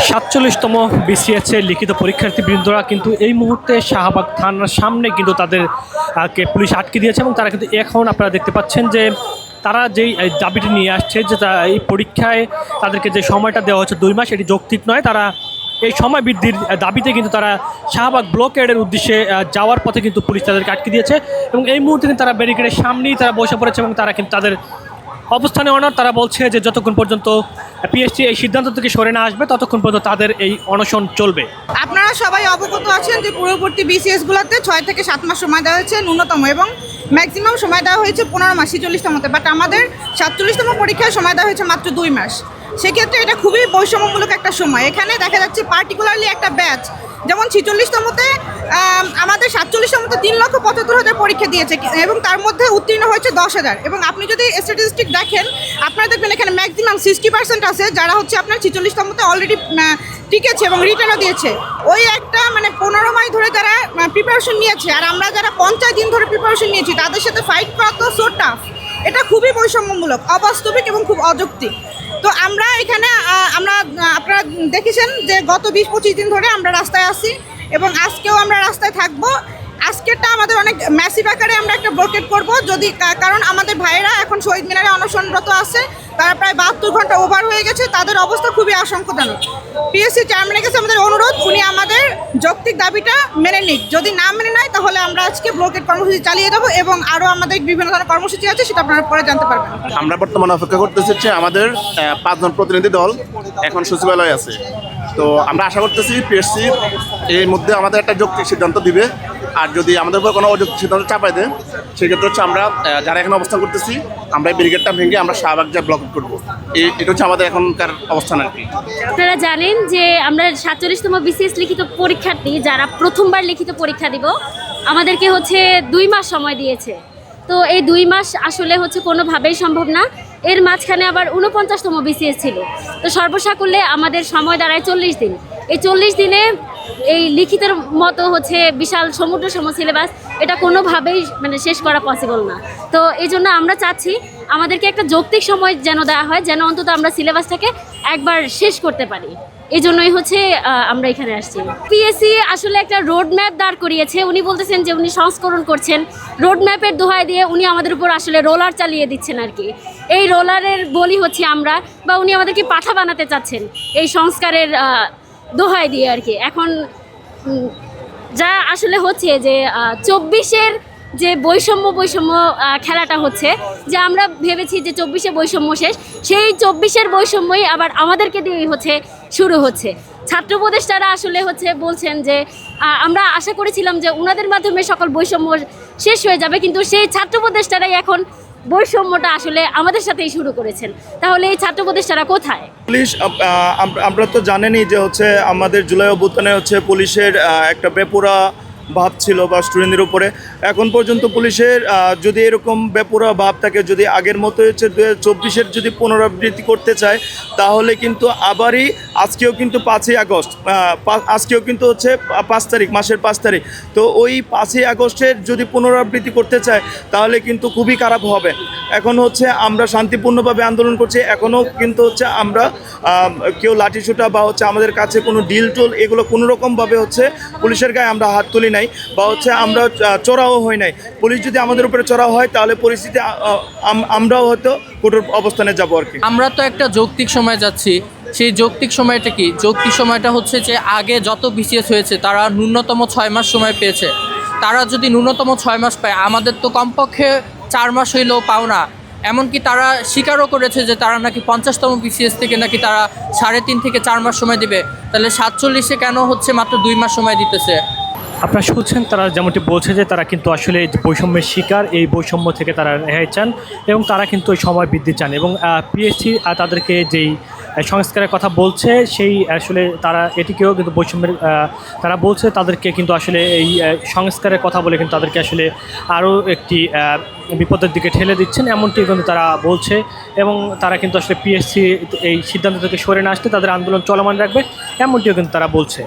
৪৭তম BCS এর লিখিত পরীক্ষার্থীবৃন্দরা কিন্তু এই মুহূর্তে শাহবাগ থানার সামনে কিন্তু তাদেরকে পুলিশ আটকে দিয়েছে এবং তারা কিন্তু এখন আপনারা দেখতে পাচ্ছেন যে তারা যেই দাবিটি নিয়ে আসছে যে এই পরীক্ষায় তাদেরকে যে সময়টা দেওয়া হচ্ছে 2 মাস, এটি যৌক্তিক নয়। তারা এই সময় বৃদ্ধির দাবিতে কিন্তু তারা শাহবাগ ব্লকেডের উদ্দেশ্যে যাওয়ার পথে কিন্তু পুলিশ তাদেরকে আটকে দিয়েছে এবং এই মুহূর্তে কিন্তু তারা ব্যারিকেডের সামনেই তারা বসে পড়েছে এবং তারা কিন্তু তাদের অবস্থানে অনড়। তারা বলছে যে যতক্ষণ পর্যন্ত পিএসসি এই সিদ্ধান্ত থেকে সরে না আসবে ততক্ষণ পর্যন্ত তাদের এই অনশন চলবে। আপনারা সবাই অবগত আছেন যে পূর্ববর্তী বিসিএসগুলোতে 6 থেকে 7 মাস সময় দেওয়া হয়েছে ন্যূনতম, এবং ম্যাক্সিমাম সময় দেওয়া হয়েছে 15 মাস 46তমতে। বাট আমাদের 47তম পরীক্ষায় সময় দেওয়া হয়েছে মাত্র 2 মাস। সেক্ষেত্রে এটা খুবই বৈষম্যমূলক একটা সময়। এখানে দেখা যাচ্ছে পার্টিকুলারলি একটা ব্যাচ যেমন 46তমতে আমাদের 47তমতে 3,75,000 পরীক্ষা দিয়েছে এবং তার মধ্যে উত্তীর্ণ হয়েছে 10,000। এবং আপনি যদি স্ট্যাটিস্টিক দেখেন আপনারা দেখবেন এখানে ম্যাক্সিমাম 60% আছে যারা হচ্ছে আপনার 46তমতে অলরেডি টিকেছে এবং রিটার্নও দিয়েছে। ওই একটা 15 মাস ধরে যারা প্রিপারেশন নিয়েছে আর আমরা যারা 50 দিন ধরে প্রিপারেশন নিয়েছি তাদের সাথে ফাইট করা তো সো টাফ। এটা খুবই বৈষম্যমূলক, অবাস্তবিক এবং খুব অযৌক্তিক। তো আমরা এখানে আপনারা দেখেছেন যে গত 20-25 দিন ধরে আমরা রাস্তায় আছি এবং আজকেও আমরা রাস্তায় থাকবো। আজকেরটা আমাদের অনেক ম্যাসিভ আকারে আমরা একটা ব্লকেট করব, যদি কারণ আমাদের ভাইয়েরা এখন শহীদ মিনারে অনশনরত আছে, তারা প্রায় 72 ঘন্টা ওভার হয়ে গেছে, তাদের অবস্থা খুবই আশঙ্কাজনক। পিএসসি চেয়ারম্যানের কাছে আমাদের অনুরোধ, উনি আমাদের যৌক্তিক দাবিটা মেনে নিক। যদি না মেনে নেয় তাহলে আমরা আজকে ব্লকেট কর্মসূচি চালিয়ে দেবো এবং আরও আমাদের বিভিন্ন ধরনের কর্মসূচি আছে, সেটা আপনারা পরে জানতে পারবেন। আমরা বর্তমানে অপেক্ষা করতেছি হচ্ছে আমাদের 5 জন প্রতিনিধি দল এখন সচিবালয়ে আছে। তো আমরা আশা করতেছি পিএসসি এর মধ্যে আমাদের একটা যৌক্তিক সিদ্ধান্ত দিবে, আর যদি আমাদের উপর কোনো অযৌক্তিক সিদ্ধান্ত চাপাই দেয় সেক্ষেত্রে হচ্ছে আমরা যারা এখানে অবস্থান করতেছি আমরা এই ব্রিগেডটা ভেঙে আমরা শাহবাগ যা ব্লক করবো। এটা হচ্ছে আমাদের এখনকার অবস্থান আর কি। আপনারা জানেন যে আমরা 47তম বিসিএস লিখিত পরীক্ষার্থী যারা প্রথমবার লিখিত পরীক্ষা দিব, আমাদেরকে হচ্ছে 2 মাস সময় দিয়েছে। তো এই 2 মাস আসলে হচ্ছে কোনোভাবেই সম্ভব না। এর মাঝখানে আবার 49তম বিসিএস ছিল। তো সর্বসাকুল্যে আমাদের সময় দাঁড়ায় 40 দিন। এই 40 দিনে এই লিখিতের মতো হচ্ছে বিশাল সমুদ্র সম সিলেবাস, এটা কোনোভাবেই শেষ করা পসিবল না। তো এই জন্য আমরা চাচ্ছি আমাদেরকে একটা যৌক্তিক সময় যেন দেওয়া হয়, যেন অন্তত আমরা সিলেবাসটাকে একবার শেষ করতে পারি। এই জন্যই হচ্ছে আমরা এখানে আসছি। পিএসসি আসলে একটা রোড ম্যাপ দাঁড় করিয়েছে। উনি বলতেছেন যে উনি সংস্করণ করছেন, রোড ম্যাপের দোহাই দিয়ে উনি আমাদের উপর আসলে রোলার চালিয়ে দিচ্ছেন আর কি। এই রোলারের বলি হচ্ছে আমরা, বা উনি আমাদেরকে পাঠা বানাতে চাচ্ছেন এই সংস্কারের দোহাই দিয়ে আর কি। এখন যা আসলে হচ্ছে যে 24-এর যে বৈষম্য খেলাটা হচ্ছে, যে আমরা ভেবেছি যে 24-এ বৈষম্য শেষ, সেই 24-এর বৈষম্যই আবার আমাদেরকে দিয়েই হচ্ছে শুরু হচ্ছে। ছাত্র উপদেষ্টারা আসলে হচ্ছে বলছেন যে আমরা আশা করেছিলাম যে ওনাদের মাধ্যমে সকল বৈষম্য শেষ হয়ে যাবে, কিন্তু সেই ছাত্র উপদেষ্টারাই এখন বৈষম্যটা আসলে আমাদের সাথেই শুরু করেছেন। তাহলে এই ছাত্র উপদেষ্টারা কোথায়? পুলিশ আমরা তো জানেনই যে হচ্ছে আমাদের জুলাই অভ্যুত্থানে হচ্ছে পুলিশের একটা বেপরোয়া ভাব ছিল বা স্টুডেন্টদের উপরে। এখন পর্যন্ত পুলিশের যদি এরকম বেপরোয়া ভাব থাকে, যদি আগের মতো হচ্ছে 2024-এর যদি পুনরাবৃত্তি করতে চায় তাহলে কিন্তু আবারই আজকেও কিন্তু 5ই আগস্ট, আজকেও কিন্তু হচ্ছে 5 তারিখ, মাসের 5 তারিখ। তো ওই 5ই আগস্টের যদি পুনরাবৃত্তি করতে চায় তাহলে কিন্তু খুবই খারাপ হবে। এখন হচ্ছে আমরা শান্তিপূর্ণভাবে আন্দোলন করছি, এখনও কিন্তু হচ্ছে আমরা কেউ লাঠিসোঁটা বা হচ্ছে আমাদের কাছে কোনো ডিল টোল এগুলো কোনোরকমভাবে হচ্ছে পুলিশের গায়ে আমরা হাত তুলি নাই বা হচ্ছে আমরা চড়াও হই নাই। পুলিশ যদি আমাদের উপরে চড়াও হয় তাহলে পরিস্থিতি আমরাও হয়তো কঠোর অবস্থানে যাবো আর কি। আমরা তো একটা যৌক্তিক সময় যাচ্ছি। সেই যৌক্তিক সময়টা কি? যৌক্তিক সময়টা হচ্ছে যে আগে যত বিসিএস হয়েছে তারা ন্যূনতম 6 মাস সময় পেয়েছে। তারা যদি ন্যূনতম 6 মাস পায়, আমাদের তো কমপক্ষে 4 মাস হইলেও পাও না। এমনকি তারা স্বীকারও করেছে যে তারা নাকি 50তম বিসিএস থেকে নাকি তারা 3.5 থেকে 4 মাস সময় দিবে। তাহলে 47-এ কেন হচ্ছে মাত্র 2 মাস সময় দিতেছে? আপনারা শুনছেন তারা যেমনটি বলছে যে তারা কিন্তু আসলে বৈষম্যের শিকার, এই বৈষম্য থেকে তারা রেহাই চান এবং তারা কিন্তু ওই সময় বৃদ্ধি চান এবং পিএসসি তাদেরকে যেই সংস্কারের কথা বলছে সেই আসলে তারা এটিকেও কিন্তু বৈষম্যের তারা বলছে তাদেরকে কিন্তু আসলে এই সংস্কারের কথা বলে কিন্তু তাদেরকে আসলে আরও একটি বিপদের দিকে ঠেলে দিচ্ছেন, এমনটি কিন্তু তারা বলছে এবং তারা কিন্তু আসলে পিএসসি এই সিদ্ধান্ত থেকে সরে না আসতে তাদের আন্দোলন চলমান রাখবে, এমনটিও কিন্তু তারা বলছে।